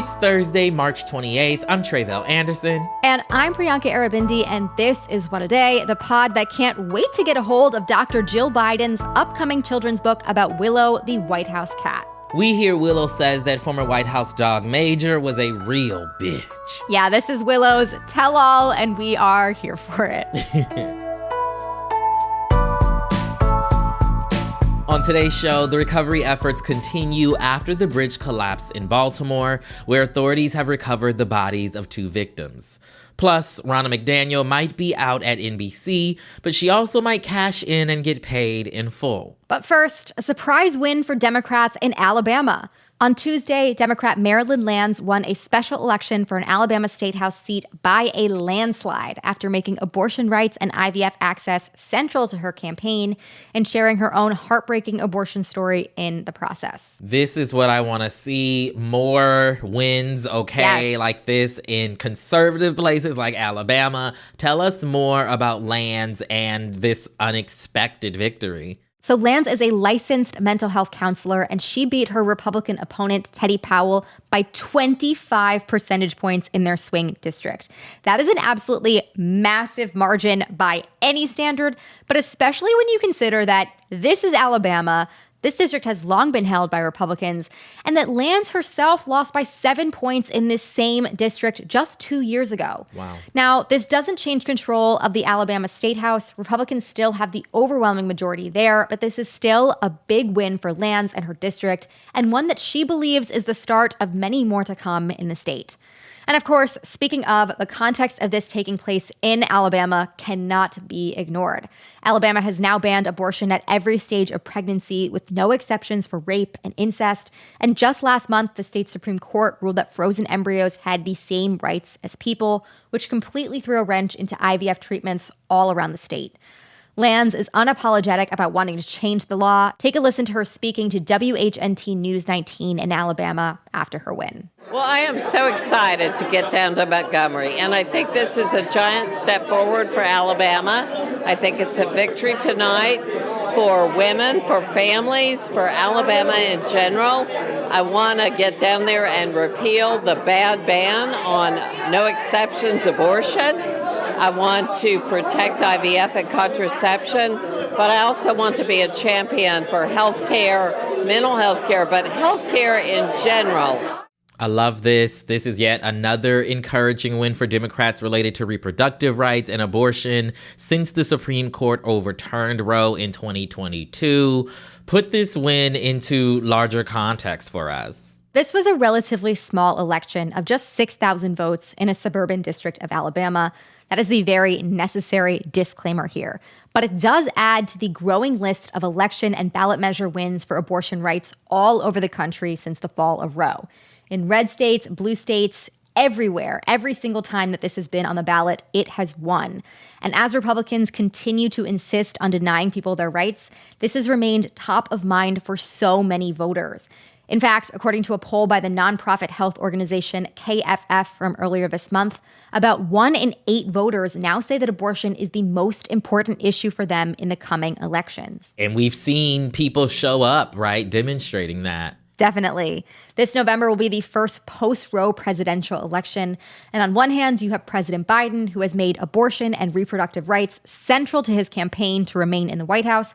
It's Thursday, March 28th. I'm Trevail Anderson. And I'm Priyanka Arabindi, and this is What a Day, the pod that can't wait to get a hold of Dr. Jill Biden's upcoming children's book about Willow, the White House cat. We hear Willow says that former White House dog Major was a real bitch. Yeah, this is Willow's tell-all, and we are here for it. On today's show, the recovery efforts continue after the bridge collapse in Baltimore, where authorities have recovered the bodies of 2 victims. Plus, Ronna McDaniel might be out at NBC, but she also might cash in and get paid in full. But first, a surprise win for Democrats in Alabama. On Tuesday, Democrat Marilyn Lands won a special election for an Alabama State House seat by a landslide after making abortion rights and IVF access central to her campaign and sharing her own heartbreaking abortion story in the process. This is what I want to see. More wins, Yes. like this in conservative places like Alabama. Tell us more about Lands and this unexpected victory. So Lands is a licensed mental health counselor, and she beat her Republican opponent, Teddy Powell, by 25 percentage points in their swing district. That is an absolutely massive margin by any standard, but especially when you consider that this is Alabama. This district has long been held by Republicans, and that Lands herself lost by 7 points in this same district just 2 years ago. Wow. Now, this doesn't change control of the Alabama State House. Republicans still have the overwhelming majority there, but this is still a big win for Lands and her district, and one that she believes is the start of many more to come in the state. And of course, speaking of, the context of this taking place in Alabama cannot be ignored. Alabama has now banned abortion at every stage of pregnancy with no exceptions for rape and incest. And just last month, the state Supreme Court ruled that frozen embryos had the same rights as people, which completely threw a wrench into IVF treatments all around the state. Lands is unapologetic about wanting to change the law. Take a listen to her speaking to WHNT News 19 in Alabama after her win. Well, I am so excited to get down to Montgomery, and I think this is a giant step forward for Alabama. I think it's a victory tonight for women, for families, for Alabama in general. I want to get down there and repeal the bad ban on no exceptions abortion. I want to protect IVF and contraception, but I also want to be a champion for health care, mental health care, but health care in general. I love this. This is yet another encouraging win for Democrats related to reproductive rights and abortion since the Supreme Court overturned Roe in 2022. Put this win into larger context for us. This was a relatively small election of just 6,000 votes in a suburban district of Alabama. That is the very necessary disclaimer here. But it does add to the growing list of election and ballot measure wins for abortion rights all over the country since the fall of Roe. In red states, blue states, everywhere, every single time that this has been on the ballot, it has won. And as Republicans continue to insist on denying people their rights, this has remained top of mind for so many voters. In fact, according to a poll by the nonprofit health organization KFF from earlier this month, about 1 in 8 voters now say that abortion is the most important issue for them in the coming elections. And we've seen people show up, right, demonstrating that. Definitely. This November will be the first post-Roe presidential election. And on one hand, you have President Biden, who has made abortion and reproductive rights central to his campaign to remain in the White House.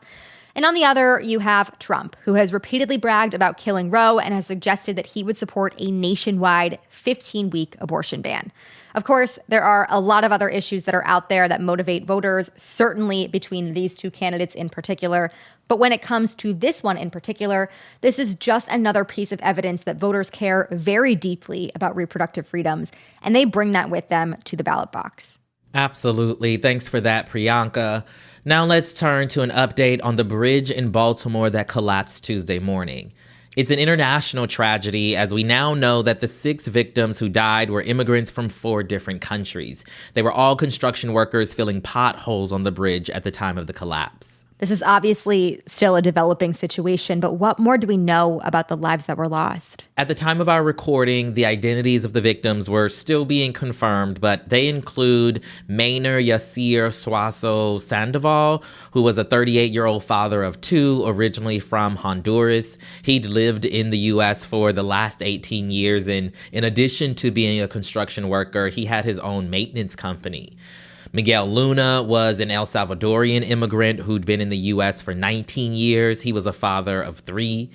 And on the other, you have Trump, who has repeatedly bragged about killing Roe and has suggested that he would support a nationwide 15-week abortion ban. Of course, there are a lot of other issues that are out there that motivate voters, certainly between these two candidates in particular. But when it comes to this one in particular, this is just another piece of evidence that voters care very deeply about reproductive freedoms, and they bring that with them to the ballot box. Absolutely. Thanks for that, Priyanka. Now let's turn to an update on the bridge in Baltimore that collapsed Tuesday morning. It's an international tragedy, as we now know that the 6 victims who died were immigrants from 4 different countries. They were all construction workers filling potholes on the bridge at the time of the collapse. This is obviously still a developing situation, but what more do we know about the lives that were lost? At the time of our recording, the identities of the victims were still being confirmed, but they include Maynard Yasir Suazo Sandoval, who was a 38-year-old father of two, originally from Honduras. He'd lived in the U.S. for the last 18 years, and in addition to being a construction worker, he had his own maintenance company. Miguel Luna was an El Salvadorian immigrant who'd been in the U.S. for 19 years. He was a father of three.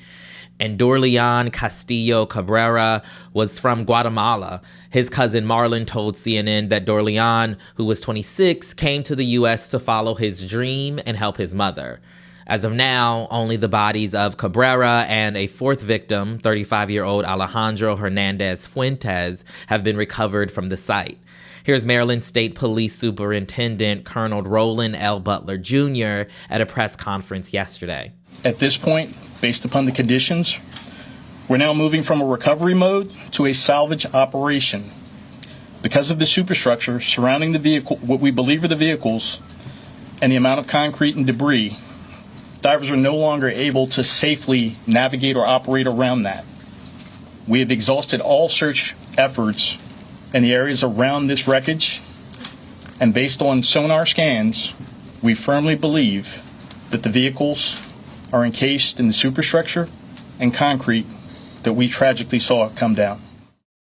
And Dorleon Castillo Cabrera was from Guatemala. His cousin Marlon told CNN that Dorleon, who was 26, came to the U.S. to follow his dream and help his mother. As of now, only the bodies of Cabrera and a fourth victim, 35-year-old Alejandro Hernandez Fuentes, have been recovered from the site. Here's Maryland State Police Superintendent Colonel Roland L. Butler Jr. at a press conference yesterday. At this point, based upon the conditions, we're now moving from a recovery mode to a salvage operation. Because of the superstructure surrounding the vehicle, what we believe are the vehicles, and the amount of concrete and debris, divers are no longer able to safely navigate or operate around that. We have exhausted all search efforts in the areas around this wreckage, and based on sonar scans, we firmly believe that the vehicles are encased in the superstructure and concrete that we tragically saw come down.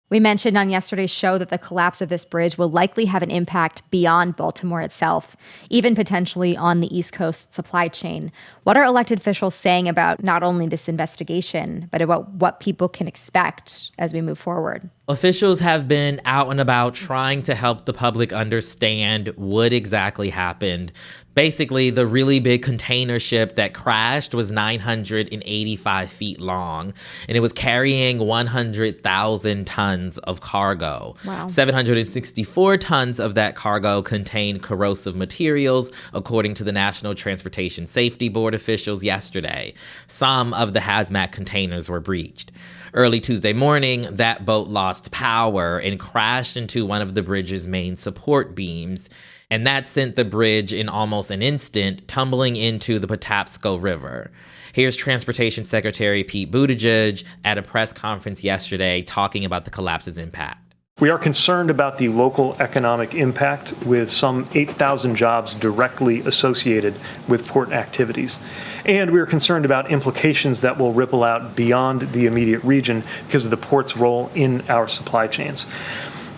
We mentioned on yesterday's show that the collapse of this bridge will likely have an impact beyond Baltimore itself, even potentially on the East Coast supply chain. What are elected officials saying about not only this investigation, but about what people can expect as we move forward? Officials have been out and about trying to help the public understand what exactly happened. Basically, the really big container ship that crashed was 985 feet long, and it was carrying 100,000 tons of cargo. Wow. 764 tons of that cargo contained corrosive materials, according to the National Transportation Safety Board officials yesterday. Some of the hazmat containers were breached. Early Tuesday morning, that boat lost power and crashed into one of the bridge's main support beams, and that sent the bridge in almost an instant tumbling into the Patapsco River. Here's Transportation Secretary Pete Buttigieg at a press conference yesterday talking about the collapse's impact. We are concerned about the local economic impact, with some 8,000 jobs directly associated with port activities. And we are concerned about implications that will ripple out beyond the immediate region because of the port's role in our supply chains.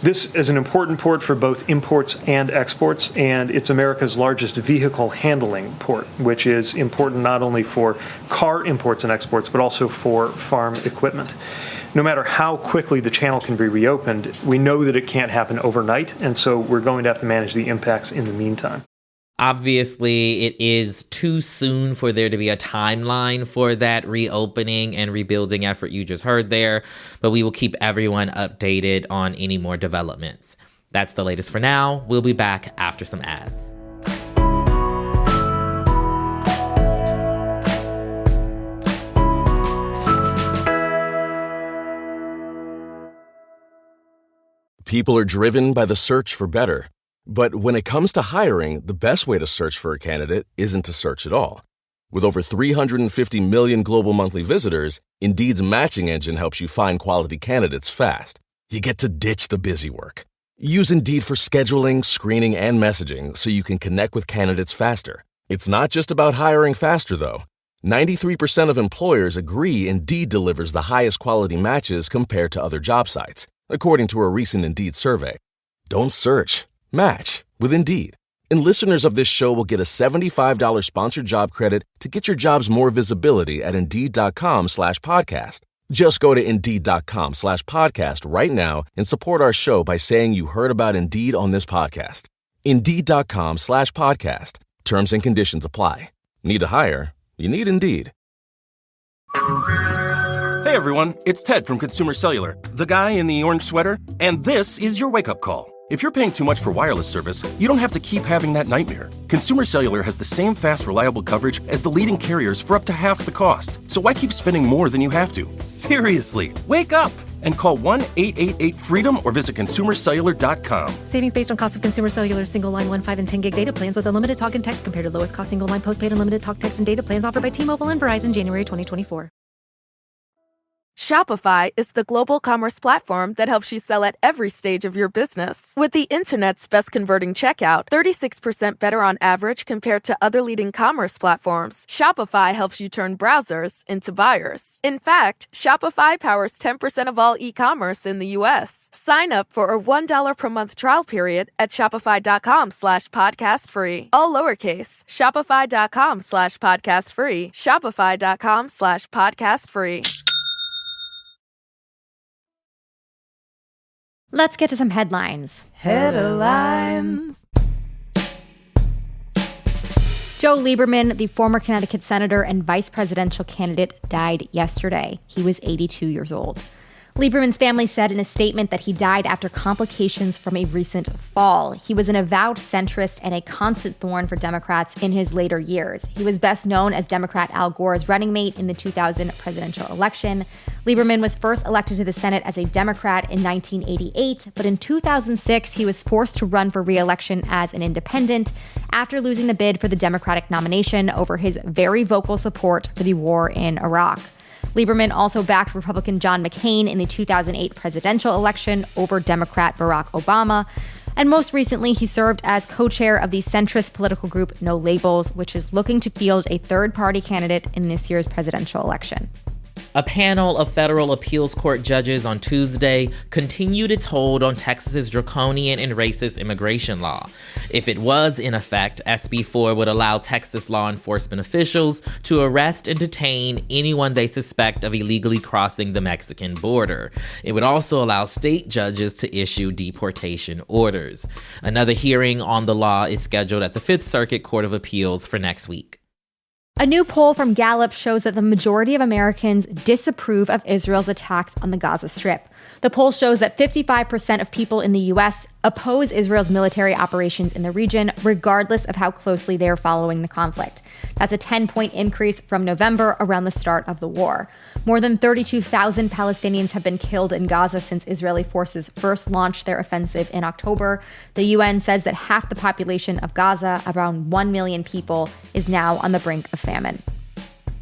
This is an important port for both imports and exports, and it's America's largest vehicle handling port, which is important not only for car imports and exports, but also for farm equipment. No matter how quickly the channel can be reopened, we know that it can't happen overnight, and so we're going to have to manage the impacts in the meantime. Obviously, it is too soon for there to be a timeline for that reopening and rebuilding effort you just heard there, but we will keep everyone updated on any more developments. That's the latest for now. We'll be back after some ads. People are driven by the search for better. But when it comes to hiring, the best way to search for a candidate isn't to search at all. With over 350 million global monthly visitors, Indeed's matching engine helps you find quality candidates fast. You get to ditch the busy work. Use Indeed for scheduling, screening, and messaging so you can connect with candidates faster. It's not just about hiring faster, though. 93% of employers agree Indeed delivers the highest quality matches compared to other job sites, according to a recent Indeed survey. Don't search. Match with Indeed. And listeners of this show will get a $75 sponsored job credit to get your jobs more visibility at Indeed.com/podcast. Just go to Indeed.com/podcast right now and support our show by saying you heard about Indeed on this podcast. Indeed.com/podcast. Terms and conditions apply. Need to hire? You need Indeed. Hey everyone, it's Ted from Consumer Cellular, the guy in the orange sweater, and this is your wake-up call. If you're paying too much for wireless service, you don't have to keep having that nightmare. Consumer Cellular has the same fast, reliable coverage as the leading carriers for up to half the cost. So why keep spending more than you have to? Seriously, wake up! and call 1-888-FREEDOM or visit consumercellular.com. Savings based on cost of consumer cellular single line 1, 5, and 10 gig data plans with unlimited talk and text compared to lowest cost single line postpaid unlimited talk, text, and data plans offered by T-Mobile and Verizon January 2024. Shopify is the global commerce platform that helps you sell at every stage of your business. With the internet's best converting checkout, 36% better on average compared to other leading commerce platforms, Shopify helps you turn browsers into buyers. In fact, Shopify powers 10% of all e-commerce in the U.S. Sign up for a $1 per month trial period at shopify.com/podcastfree. All lowercase, shopify.com/podcastfree, shopify.com/podcastfree. Let's get to some headlines. Headlines. Joe Lieberman, the former Connecticut senator and vice presidential candidate, died yesterday. He was 82 years old. Lieberman's family said in a statement that he died after complications from a recent fall. He was an avowed centrist and a constant thorn for Democrats in his later years. He was best known as Democrat Al Gore's running mate in the 2000 presidential election. Lieberman was first elected to the Senate as a Democrat in 1988, but in 2006, he was forced to run for re-election as an independent after losing the bid for the Democratic nomination over his very vocal support for the war in Iraq. Lieberman also backed Republican John McCain in the 2008 presidential election over Democrat Barack Obama. And most recently, he served as co-chair of the centrist political group No Labels, which is looking to field a third-party candidate in this year's presidential election. A panel of federal appeals court judges on Tuesday continued its hold on Texas's draconian and racist immigration law. If it was in effect, SB 4 would allow Texas law enforcement officials to arrest and detain anyone they suspect of illegally crossing the Mexican border. It would also allow state judges to issue deportation orders. Another hearing on the law is scheduled at the Fifth Circuit Court of Appeals for next week. A new poll from Gallup shows that the majority of Americans disapprove of Israel's attacks on the Gaza Strip. The poll shows that 55% of people in the U.S. oppose Israel's military operations in the region, regardless of how closely they are following the conflict. That's a 10-point increase from November, around the start of the war. More than 32,000 Palestinians have been killed in Gaza since Israeli forces first launched their offensive in October. The UN says that half the population of Gaza, around 1 million people, is now on the brink of famine.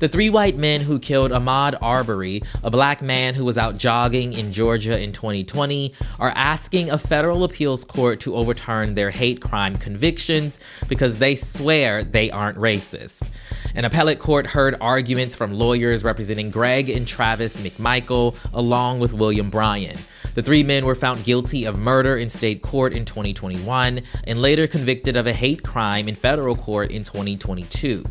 The three white men who killed Ahmaud Arbery, a black man who was out jogging in Georgia in 2020, are asking a federal appeals court to overturn their hate crime convictions because they swear they aren't racist. An appellate court heard arguments from lawyers representing Greg and Travis McMichael, along with William Bryan. The three men were found guilty of murder in state court in 2021 and later convicted of a hate crime in federal court in 2022.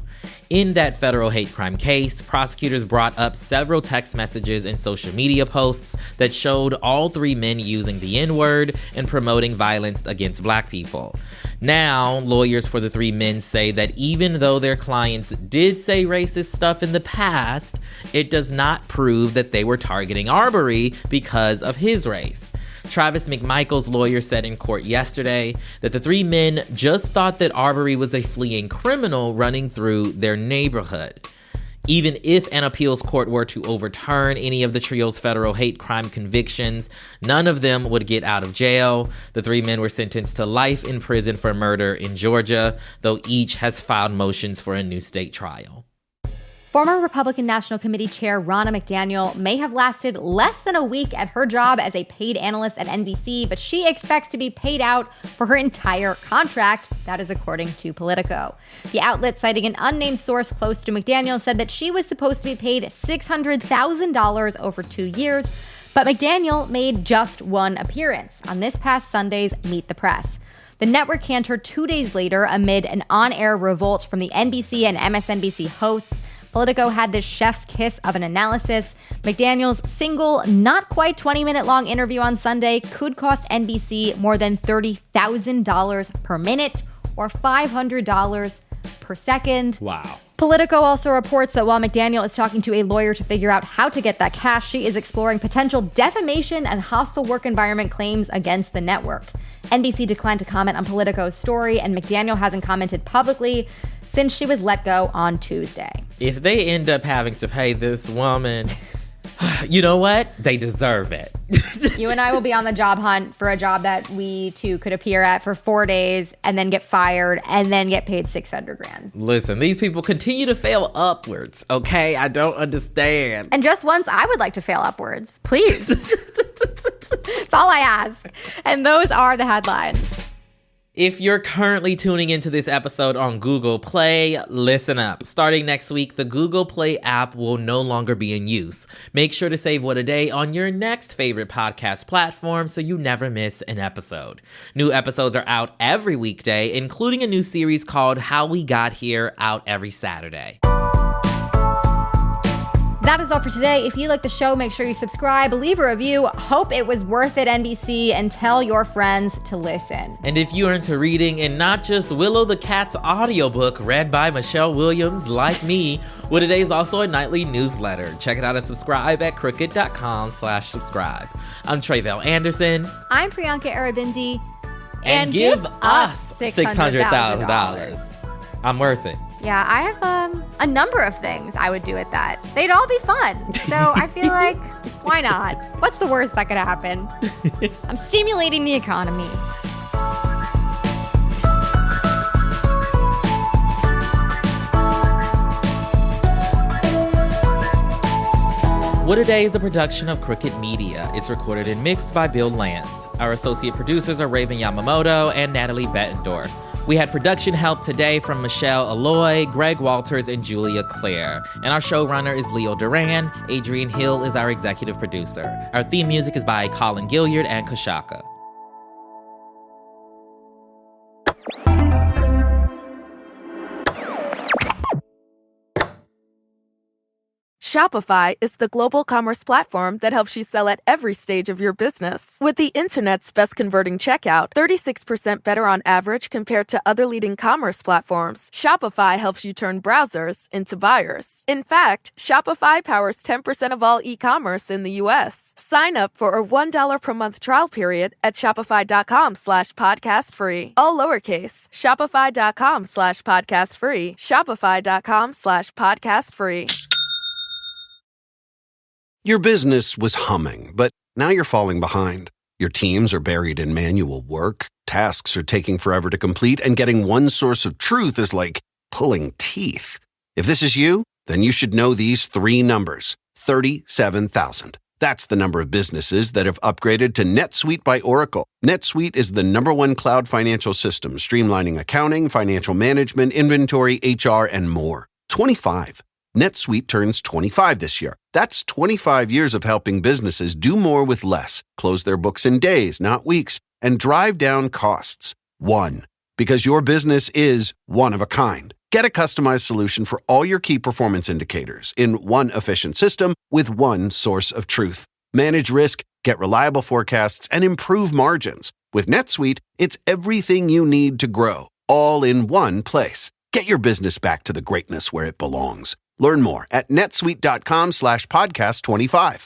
In that federal hate crime case, prosecutors brought up several text messages and social media posts that showed all three men using the N-word and promoting violence against black people. Now, lawyers for the three men say that even though their clients did say racist stuff in the past, it does not prove that they were targeting Arbery because of his race. Travis McMichael's lawyer said in court yesterday that the three men just thought that Arbery was a fleeing criminal running through their neighborhood. Even if an appeals court were to overturn any of the trio's federal hate crime convictions, none of them would get out of jail. The three men were sentenced to life in prison for murder in Georgia, though each has filed motions for a new state trial. Former Republican National Committee Chair Ronna McDaniel may have lasted less than a week at her job as a paid analyst at NBC, but she expects to be paid out for her entire contract. That is according to Politico. The outlet, citing an unnamed source close to McDaniel, said that she was supposed to be paid $600,000 over 2 years, but McDaniel made just one appearance on this past Sunday's Meet the Press. The network canned her 2 days later amid an on-air revolt from the NBC and MSNBC hosts. Politico had this chef's kiss of an analysis. McDaniel's single, not quite 20-minute long interview on Sunday could cost NBC more than $30,000 per minute or $500 per second. Wow. Politico also reports that while McDaniel is talking to a lawyer to figure out how to get that cash, she is exploring potential defamation and hostile work environment claims against the network. NBC declined to comment on Politico's story, and McDaniel hasn't commented publicly since she was let go on Tuesday. If they end up having to pay this woman You know what? They deserve it. You and I will be on the job hunt for a job that we too could appear at for 4 days and then get fired and then get paid $600,000. Listen, these people continue to fail upwards, okay? I don't understand. And just once, I would like to fail upwards. Please. That's all I ask. And those are the headlines. If you're currently tuning into this episode on Google Play, listen up. Starting next week, the Google Play app will no longer be in use. Make sure to save What a Day on your next favorite podcast platform so you never miss an episode. New episodes are out every weekday, including a new series called How We Got Here, out every Saturday. That is all for today. If you like the show, make sure you subscribe, leave a review. Hope it was worth it, NBC, and tell your friends to listen. And if you're into reading and not just Willow the Cat's audiobook read by Michelle Williams like me, What a Day is also a nightly newsletter. Check it out and subscribe at crooked.com/subscribe. I'm Tre'vell Anderson. I'm Priyanka Arabindi. And give us $600,000. I'm worth it. Yeah, I have a number of things I would do with that. They'd all be fun. So I feel like, why not? What's the worst that could happen? I'm stimulating the economy. What a Day is a production of Crooked Media. It's recorded and mixed by Bill Lands. Our associate producers are Raven Yamamoto and Natalie Bettendorf. We had production help today from Michelle Alloy, Greg Walters, and Julia Claire. And our showrunner is Leo Duran. Adrian Hill is our executive producer. Our theme music is by Colin Gilliard and Kashaka. Shopify is the global commerce platform that helps you sell at every stage of your business. With the internet's best converting checkout, 36% better on average compared to other leading commerce platforms, Shopify helps you turn browsers into buyers. In fact, Shopify powers 10% of all e-commerce in the U.S. Sign up for a $1 per month trial period at shopify.com/podcast free. All lowercase, shopify.com/podcast free. Shopify.com/podcast free. Your business was humming, but now you're falling behind. Your teams are buried in manual work, tasks are taking forever to complete, and getting one source of truth is like pulling teeth. If this is you, then you should know these 3 numbers: 37,000. That's the number of businesses that have upgraded to NetSuite by Oracle. NetSuite is the #1 cloud financial system, streamlining accounting, financial management, inventory, HR, and more. 25. NetSuite turns 25 this year. That's 25 years of helping businesses do more with less, close their books in days, not weeks, and drive down costs. 1. Because your business is one of a kind. Get a customized solution for all your key performance indicators in one efficient system with one source of truth. Manage risk, get reliable forecasts, and improve margins. With NetSuite, it's everything you need to grow, all in one place. Get your business back to the greatness where it belongs. Learn more at netsuite.com/podcast25.